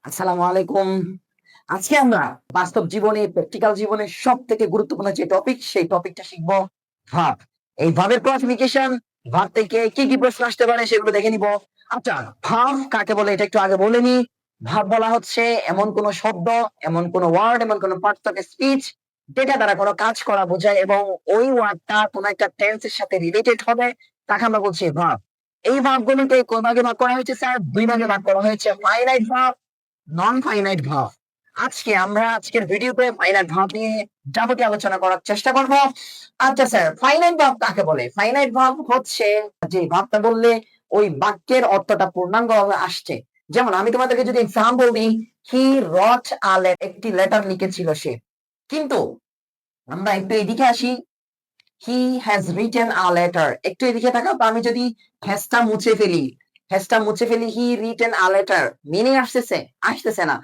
আসসালামু আলাইকুম। আজকে আমরা বাস্তব জীবনে, প্র্যাকটিক্যাল জীবনে সবথেকে গুরুত্বপূর্ণ যে টপিক, সেই টপিকটা শিখব ভাব। এই ভাবের ক্লাসিফিকেশন, ভাব থেকে কি, কি প্রশ্ন আসতে পারে সেগুলো দেখে নিব। আচ্ছা, ভাব কাকে বলে এটা একটু আগে বলে নিই। ভাব বলা হচ্ছে এমন কোন শব্দ, এমন কোন ওয়ার্ড, এমন কোন পার্টস অফ স্পিচ যেটা দ্বারা কোন কাজ করা বোঝায় এবং ওই ওয়ার্ডটা কোন একটা টেন্স এর সাথে রিলেটেড হবে, তাকে আমরা বলছি ভাব। এই ভাবগুলোকে কোন ভাগে ভাগ করা হয়েছে স্যার? দুই ভাগে ভাগ করা হয়েছে, ফাইনাইট ভাব, নন ফাইনাইট ভাব। আমরা আজকের ভিডিওতে ফাইনাইট ভাব নিয়ে যাবতীয় আলোচনা করার চেষ্টা করব। আচ্ছা স্যার, ফাইনাইট ভাব কাকে বলে? ফাইনাইট ভাব হচ্ছে যে ভাবটা বললে ওই বাক্যের অর্থটা পূর্ণাঙ্গভাবে আসছে। যেমন আমি তোমাদেরকে যদি এক্সাম্পল দিই, হি রট আ একটি লেটার লিখেছিল সে। কিন্তু আমরা একটু এদিকে আসি, he has written a letter. একটু এদিকে তাকাও তো, আমি যদি হ্যাজটা মুছে ফেলি, হি রিটেন আ লেটার, মিনিং আসতেছে? আসতেছে না।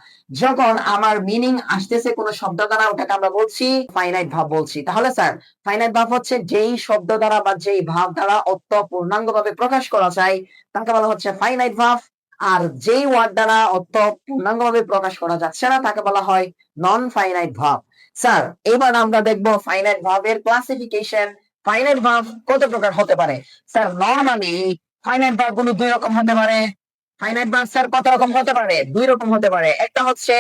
যখন আমার মিনিং আসতেছে কোন শব্দ দ্বারা, ওটাকে আমরা বলছি ফাইনাইট ভাব বলছি। তাহলে স্যার, ফাইনাইট ভাব হচ্ছে যেই শব্দ দ্বারা বা যেই ভাব দ্বারা অর্থ পূর্ণাঙ্গভাবে প্রকাশ করা যায়, তাকে বলা হচ্ছে ফাইনাইট ভাব। আর যেই ওয়ার্ড দ্বারা অর্থ পূর্ণাঙ্গভাবে প্রকাশ করা যাচ্ছে না, তাকে বলা হয় নন ফাইনাইট ভাব। স্যার, এবার আমরা দেখব ফাইনাইট ভার্বের ক্লাসিফিকেশন। ফাইনাইট ভার্ব কত প্রকার হতে পারে? স্যার, নরমালি ফাইনাইট ভার্ব গুলো দুই রকম হতে পারে। ফাইনাইট ভার্ব স্যার কত রকম হতে পারে? দুই রকম হতে পারে। একটা হচ্ছে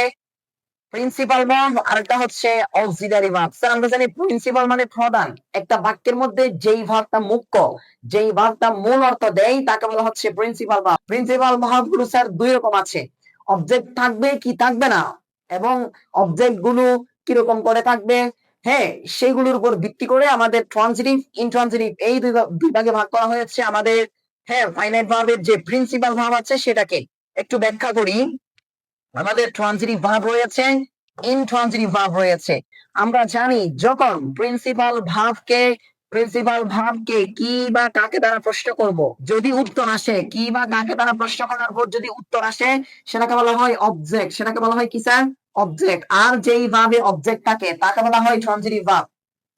প্রিন্সিপাল ভার্ব আর একটা হচ্ছে অক্সিলারি ভার্ব। স্যার, আমরা জানি প্রিন্সিপাল মানে প্রধান। একটা বাক্যের মধ্যে যেই ভার্বটা মুখ্য, যেই ভার্বটা মূল অর্থ দেয়, তাকে বলা হচ্ছে প্রিন্সিপাল ভার্ব। প্রিন্সিপাল ভার্ব গুলো স্যার দুই রকম আছে, অবজেক্ট থাকবে কি থাকবে না, এবং অবজেক্ট গুলো কিরকম করে থাকবে, হ্যাঁ, সেগুলোর উপর ভিত্তি করে আমাদের ট্রানজিটিভ, ইনট্রানজিটিভ এই দুই ভাগে ভাগ করা হয়েছে আমাদের। হ্যাঁ, ফাইনাইট ভার্বের যে প্রিন্সিপাল ভার্ব আছে সেটাকে একটু ব্যাখ্যা করি। আমাদের ট্রানজিটিভ ভার্ব রয়েছে, ইনট্রানজিটিভ ভার্ব রয়েছে। আমরা জানি যখন প্রিন্সিপাল ভার্বকে কি বা কাকে দ্বারা প্রশ্ন করব, যদি উত্তর আসে, কি বা কাকে দ্বারা প্রশ্ন করার পর যদি উত্তর আসে, সেটাকে বলা হয় অবজেক্ট। সেটাকে বলা হয় কি স্যার? অবজেক্ট। আর যেই ভাবে অবজেক্ট থাকে তাকে বলা হয় ট্রানজিটিভ ভার্ব।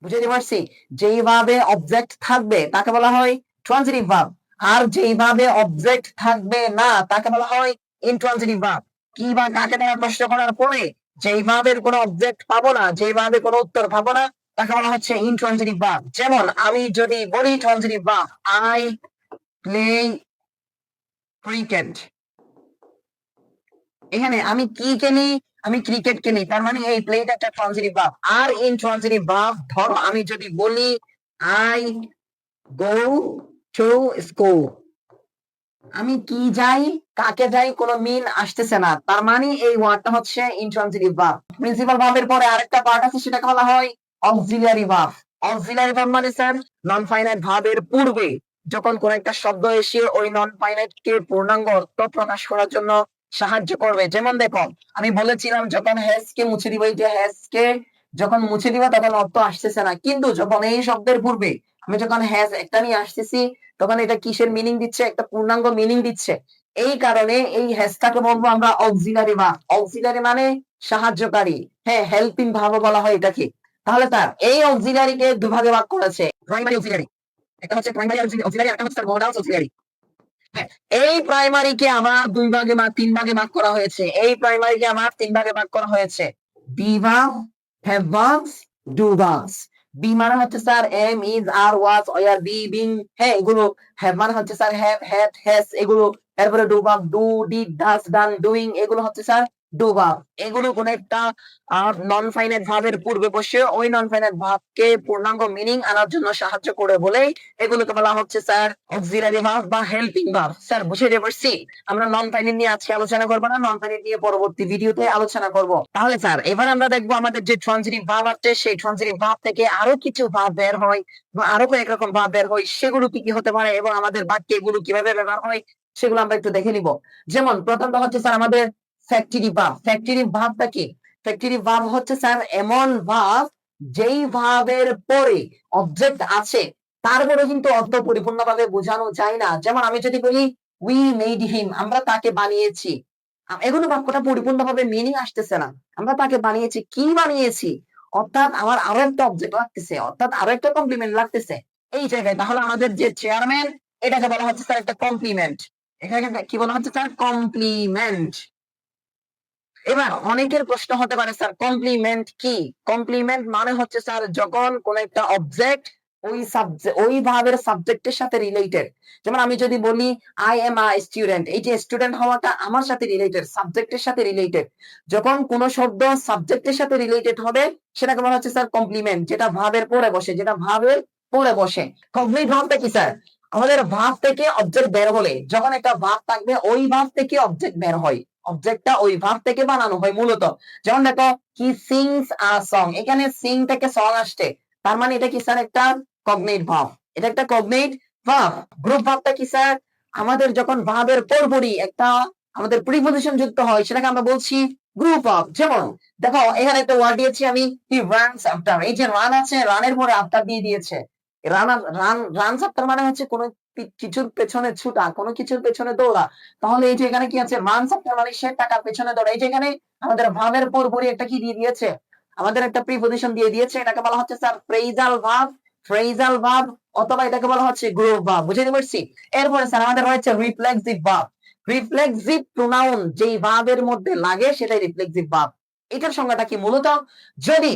বুঝতে পারছি? যেই ভাবে অবজেক্ট থাকবে তাকে বলা হয় ট্রানজিটিভ ভার্ব, আর যেই ভাবে অবজেক্ট থাকবে না তাকে বলা হয় ইনট্রানজিটিভ ভার্ব। কি বা কাকে দ্বারা প্রশ্ন করার পরে যেই ভাবের কোনো অবজেক্ট পাবো না, যেই ভাবে কোনো উত্তর পাবো না, তাকে বলা হচ্ছে ইনট্রানজিটিভ ভার্ব। যেমন আমি যদি বলি transitive verb, I play cricket, এখানে আমি কি খেলি? আমি ক্রিকেট খেলি, তার মানে এই প্লেটা একটা ট্রানজিটিভ ভার্ব। আর ইনট্রানজিটিভ ভার্ব, ধরো আমি যদি বলি আই গো টু স্কুল, আমি কি যাই, কাকে যাই, কোনো মিন আসতেছে না, তার মানে এই ওয়ার্ডটা হচ্ছে ইনট্রানজিটিভ ভার্ব। প্রিন্সিপাল ভার্বের পরে আরেকটা পার্ট আছে, সেটাকে বলা হয় অক্সিলিয়ারি ভার্ব। অক্সিলিয়ারি ভার্ব মানে স্যার নন ফাইনাইট ভার্বের পূর্বে যখন কোন একটা শব্দ এসে ওই নন ফাইনাইট কে পূর্ণাঙ্গ অর্থ প্রকাশ করার জন্য সাহায্য করবে। যেমন দেখো, আমি বলেছিলাম যখন হ্যাজ কে মুছে দিব, এই যে হ্যাজ কে যখন মুছে দিবা তখন অর্থ আসতেছে না, কিন্তু যখন এই শব্দের পূর্বে আমি যখন হ্যাজ একটা নিয়ে আসতেছি, তখন এটা কিসের মিনিং দিচ্ছে? একটা পূর্ণাঙ্গ মিনিং দিচ্ছে। এই কারণে এই হ্যাজটাকে বলবো আমরা অক্সিলারি ভার্ব। অক্সিলারি মানে সাহায্যকারী, হ্যাঁ, হেল্পিং ভার্ব বলা হয় এটাকে। তাহলে তার এই অক্সিলারিকে দুভাগে ভাগ করেছে, প্রাইমারি অক্সিলারি, একটা হচ্ছে প্রাইমারি অক্সিলারি, একটা হচ্ছে মডাল অক্সিলারি। হ্যাঁ, এই প্রাইমারিকে আমার দুই ভাগে বা তিন ভাগে ভাগ করা হয়েছে। এই প্রাইমারিকে আমার তিন ভাগে ভাগ করা হয়েছে, be verb, have verbs, do verbs. Be মানে হচ্ছে sir am, is, are, was, were, be, being, হ্যাঁ এগুলো। হ্যাভ মানে হচ্ছে স্যার হ্যাভ, হ্যাড, হ্যাজ এগুলো। এরপরে do verb, do, did, does, done, doing এগুলো হচ্ছে স্যার ডু ভার্ব। এগুলো কোন একটা নন ফাইনাইট ভার্বের পূর্বে বসে ওই নন ফাইনাইট ভার্বকে পূর্ণাঙ্গ মিনিং আনার জন্য সাহায্য করে বলেই এগুলোকে বলা হচ্ছে স্যার অক্সিলারি ভার্ব বা হেল্পিং ভার্ব। স্যার, বুঝতে পারছি? আমরা নন ফাইনাইট নিয়ে আজকে আলোচনা করব না, নন ফাইনাইট নিয়ে পরবর্তী ভিডিওতে আলোচনা করব। তাহলে স্যার, এবার আমরা দেখবো আমাদের যে ট্রানজিটিভ ভার্ব আছে, সেই ট্রানজিটিভ ভার্ব থেকে আরো কিছু ভার্ব বের হয় বা আরো কয়েক রকম ভার্ব বের হয়, সেগুলো কি কি হতে পারে এবং আমাদের বাক্যে এগুলো কিভাবে ব্যবহার হয় সেগুলো আমরা একটু দেখে নিব। যেমন প্রথমটা হচ্ছে স্যার আমাদের ফ্যাক্টরি ভার্ব। ফ্যাক্টরি ভার্বটা কি? ফ্যাক্টরি ভার্ব হচ্ছে স্যার এমন ভার্ব যেই ভার্বের পরে অবজেক্ট আছে, তারপরে কিন্তু অর্থ পরিপূর্ণভাবে বোঝানো যায় না। যেমন আমি যদি বলি উই মেড হিম, আমরা তাকে বানিয়েছি, এগুলো বাক্যটা পরিপূর্ণভাবে মিনিং আসতেছে না। আমরা তাকে বানিয়েছি, কি বানিয়েছি, অর্থাৎ আমার আরো একটা অবজেক্ট লাগতেছে, অর্থাৎ আরো একটা কমপ্লিমেন্ট লাগতেছে এই জায়গায়। তাহলে আমাদের যে চেয়ারম্যান, এটাকে বলা হচ্ছে স্যার একটা কমপ্লিমেন্ট। এখানে কি বলা হচ্ছে স্যার? কমপ্লিমেন্ট। এবার অনেকের প্রশ্ন হতে পারে স্যার কমপ্লিমেন্ট কি? কমপ্লিমেন্ট মানে হচ্ছে স্যার যখন কোন একটা অবজেক্ট ওই সাবজেক্ট ওই ভাবের সাবজেক্টের সাথে রিলেটেড। যেমন আমি যদি বলি আই এম আ স্টুডেন্ট, এই যে স্টুডেন্ট হওয়াটা আমার সাথে রিলেটেড, সাবজেক্টের সাথে রিলেটেড। যখন কোন শব্দ সাবজেক্টের সাথে রিলেটেড হবে সেটাকে বলা হচ্ছে স্যার কমপ্লিমেন্ট, যেটা ভাবের পরে বসে, যেটা ভাবের পরে বসে। কমপ্লিট ভাবটা কি স্যার? আমাদের ভাব থেকে অবজেক্ট বের হলে, যখন একটা ভাব থাকবে ওই ভাব থেকে অবজেক্ট বের হয়, অবজেক্টটা ওই ভাব থেকে বানানো হয় মূলত। যেমন দেখো হি সিংস আ সং, এখানে সিং থেকে সং আসছে, তার মানে এটা কি স্যার একটা কগনেট ভাব, এটা একটা কগনেট ভাব। গ্রুপ ভাবটা কি স্যার? আমাদের যখন ভাবের পরপরই একটা আমাদের প্রিপজিশন যুক্ত হয় সেটাকে আমরা বলছি গ্রুপ ভাব। যেমন দেখো এখানে একটা ওয়ার্ড দিয়েছি আমি, হি রানস আফটার, এই যে রান আছে, রানের পরে আফটার দিয়ে দিয়েছে। রান রান রানস আফটার মানে হচ্ছে কোন কিছুর পেছনে ছুটা, কোনো কিছুর পেছনে দৌড়া। তাহলে এই যে এখানে কি আছে, রানস আফটার মানে সে টাকার পেছনে দৌড়ে। এই যে এখানে আমাদের ভাবের পরপরই একটা কি দিয়ে দিয়েছে, আমাদের একটা প্রিপজিশন দিয়ে দিয়েছে, এটাকে বলা হচ্ছে sir phrasal verb, phrasal verb, অথবা এটাকে বলা হচ্ছে গ্রুপ ভার্ব। বুঝতে পারছি? এরপরে স্যার আমাদের রয়েছে রিফ্লেক্সিভ ভার্ব। রিফ্লেক্সিভ প্রোনাউন যেই ভার্বের মধ্যে লাগে সেটাই রিফ্লেক্সিভ ভার্ব। এটার সংজ্ঞাটা কি? মূলত যদি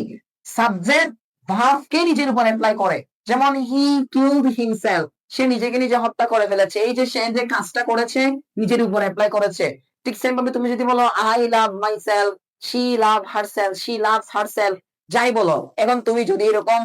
সাবজেক্ট ভার্বকে নিজের উপর অ্যাপ্লাই করে, যেমন হি কিলড হিমসেলফ, সে নিজেকে নিজে হত্যা করে ফেলেছে, এই যে সে যে কাজটা করেছে নিজের উপর অ্যাপ্লাই করেছে। ঠিক সেম ভাবে তুমি যদি বলো I love myself, she love herself, she loves herself, যাই বলো, এখন তুমি যদি এরকম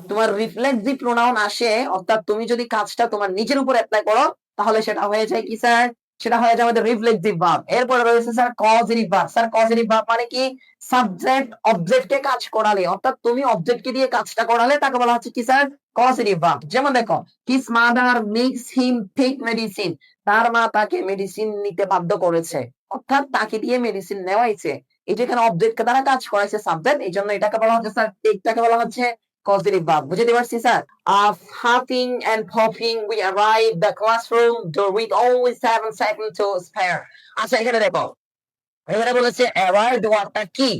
তোমার রিফ্লেক্সিভ প্রোনাউন আসে, অর্থাৎ তুমি যদি কাজটা তোমার নিজের উপর অ্যাপ্লাই করো, তাহলে সেটা হয়ে যায় কি স্যার? সেটা হয়ে যায় আমাদের রিফ্লেক্সিভ ভার্ব। এরপরে রয়েছে sir causative verb. Sir causative verb মানে কি? সাবজেক্ট অবজেক্টকে কাজ করালে, অর্থাৎ তুমি অবজেক্টকে দিয়ে কাজটা করালে তাকে বলা হচ্ছে কি স্যার? Causative verb. যেমন দেখো his mother makes him take medicine, তার মা তাকে মেডিসিন নিতে বাধ্য করেছে, অর্থাৎ তাকে দিয়ে মেডিসিন নেওয়াইছে। এই যে এখানে অবজেক্ট দ্বারা কাজ করাইছে সাবজেক্ট, এই জন্য এটাকে বলা হচ্ছে স্যার, টেকটাকে বলা হচ্ছে causative verb. বুঝতে পারছি sir? Huffing and puffing we arrived the classroom door with only 7 seconds to spare. আচ্ছা এখানে দেখো, এখানে বলেছে arrived ওয়ার্ডটা কি?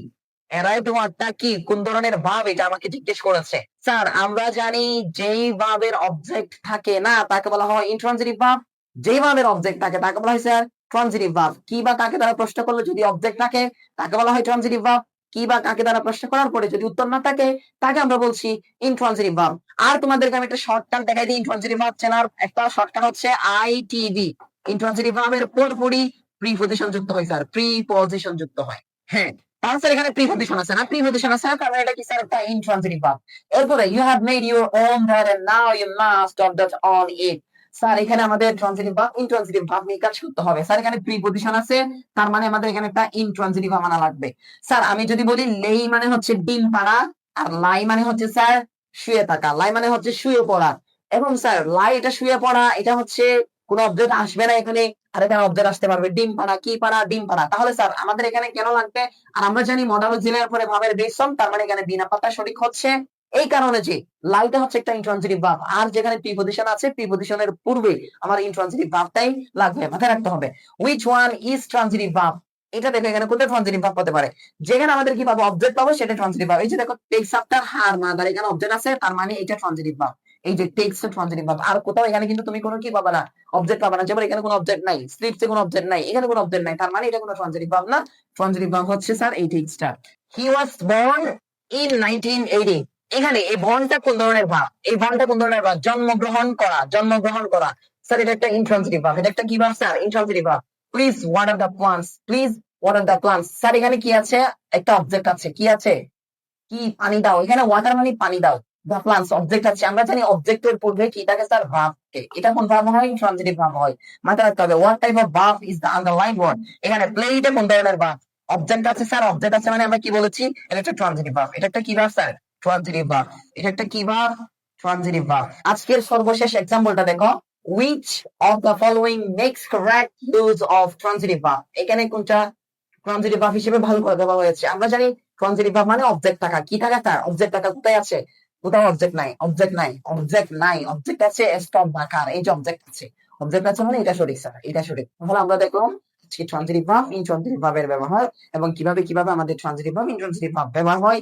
arrived ওয়ার্ডটা কি, কোন ধরনের ভাব, এটা আমাকে জিজ্ঞেস করেছে। স্যার আমরা জানি যেই ভাবের অবজেক্ট থাকে না তাকে বলা হয় ইন্ট্রানজিটিভ ভাব, যেই ভাবের অবজেক্ট থাকে তাকে বলা হয় স্যার ট্রানজিটিভ ভাব। কি বা কাকে দ্বারা প্রশ্ন করলে যদি অবজেক্ট থাকে তাকে বলা হয় ট্রানজিটিভ ভাব, কি বা কাকে দ্বারা প্রশ্ন করার পরে যদি উত্তর না থাকে তাকে আমরা বলছি ইন্ট্রানজিটিভ ভাব। আর তোমাদেরকে আমি একটা শর্টকাট দেখাই দিই ইন্ট্রানজিটিভ ভাব চেনার। একটা শর্টকাট হচ্ছে আইটিভি। ইন্ট্রানজিটিভ ভাবের পরপরই প্রিপজিশন যুক্ত হয় স্যার, প্রিপজিশন যুক্ত হয়। হ্যাঁ, তাহলে স্যার এখানে প্রিপজিশন আছে না? প্রিপজিশন আছে, কারণ এটা কি স্যার একটা ইন্ট্রানজিটিভ ভাব। এরপরে you have made your own bread and now you must dot dot on it. Sir এখানে আমাদের ট্রানজিটিভ ভাব ইন্ট্রানজিটিভ ভাব নিয়ে কাজ করতে হবে। স্যার এখানে প্রিপজিশন আছে, তার মানে আমাদের এখানে একটা ইন্ট্রানজিটিভ ভাব আনা লাগবে। স্যার আমি যদি বলি লেই মানে হচ্ছে ডিম পাড়া, আর লাই মানে হচ্ছে স্যার শুয়ে থাকা, লাই মানে হচ্ছে শুয়ে পড়া। এবং স্যার লাই এটা শুয়ে পড়া, এটা হচ্ছে কোন অবজেক্ট আসবে না এখানে, আর এখানে অবজেক্ট আসতে পারবে ডিম পাড়া, কি পাড়া? ডিম পাড়া। তাহলে স্যার আমাদের এখানে কেন লাগবে? আর আমরা জানি মডাল অক্সিলারি পরে ভাবের বেস ফর্ম, তার মানে এখানে বিনা পাতা সঠিক হচ্ছে। এই কারণে যে লাইটা হচ্ছে একটা ইন্ট্রানজিটিভ ভার্ব, আর যেখানে প্রিপজিশন আছে প্রিপজিশনের পূর্বে আমার ইন্ট্রানজিটিভ ভার্বটাই লাগবে, মাথায় রাখতে হবে। which one is transitive verb? এটা দেখো এখানে কোনটা ট্রানজিটিভ ভার্ব হতে পারে। যেখানে আমাদের কি পাবো? অবজেক্ট পাবো, সেটা ট্রানজিটিভ ভার্ব। এই যে দেখো টেক্স আফটার হার মাদার, এখানে অবজেক্ট আছে, তার মানে এটা ট্রানজিটিভ ভার্ব। এই যে টেক্স ট্রানজিটিভ ভার্ব। আর কোথাও এখানে কিন্তু তুমি কোনো কি পাবা না, অবজেক্ট পাবা না। যেমন এখানে কোনো অবজেক্ট নাই, স্লিপসে কোনো অবজেক্ট নাই, এখানে কোনো অবজেক্ট নাই, তার মানে এটা কোনো ট্রানজিটিভ ভার্ব না। ট্রানজিটিভ ভার্ব হচ্ছে স্যার এই টেক্সটটা। হি ওয়াজ born in 1980। এখানে এই বর্নটা কোন ধরনের ভার্ব? এই বর্নটা কোন ধরনের ভার্ব? জন্মগ্রহণ করা, জন্মগ্রহণ করা। স্যার এটা একটা ইন্ট্রানজিটিভ ভার্ব। এটা একটা কি verb sir? Intransitive verb. Please water the plants, please water the plants. Sir এখানে কি আছে? একটা অবজেক্ট আছে, কি আছে? কি? পানি দাও। এখানে ওয়াটার মানে পানি দাও, দ্য প্লান্টস অবজেক্ট আছে। আমরা জানি অবজেক্টের পূর্বে কি থাকে স্যার? ভার্ব থাকে। এটা কোন ভার্ব হয়? ট্রানজিটিভ ভার্ব হয়। মাথায় রাখতে হবে what type of verb is the underline word. এখানে প্লে এটা কোন ধরনের ভার্ব? অবজেক্ট আছে স্যার, অবজেক্ট আছে মানে আমরা কি বলেছি? এটা একটা ট্রানজিটিভ ভার্ব। এটা একটা কি ভার্ব স্যার? Transitive verb. এটা একটা কি ভার্ব? Transitive verb. আজকের সর্বশেষ এক্সাম্পলটা দেখো, which of the following makes correct use of transitive verb? এখানে কোনটা ট্রানজিটিভ ভার্ব হিসেবে ভালো করে দেওয়া হয়েছে? আমরা জানি ট্রানজিটিভ ভার্ব মানে অবজেক্ট থাকা, কি থাকা স্যার? অবজেক্ট থাকা। কোথায় আছে? কোথাও অবজেক্ট নাই, অবজেক্ট নাই, অবজেক্ট নাই, অবজেক্ট আছে স্টপ বাকার, এই যে অবজেক্ট আছে, অবজেক্ট আছে মানে এটা সঠিক স্যার, এটা সঠিক। তাহলে আমরা দেখলাম ট্রানজিটিভ ভার্ব, ইনট্রানজিটিভ ভার্বের ব্যবহার এবং কিভাবে কিভাবে আমাদের ট্রানজিটিভ ভার্ব, ইনট্রানজিটিভ ভার্ব ব্যবহার হয়।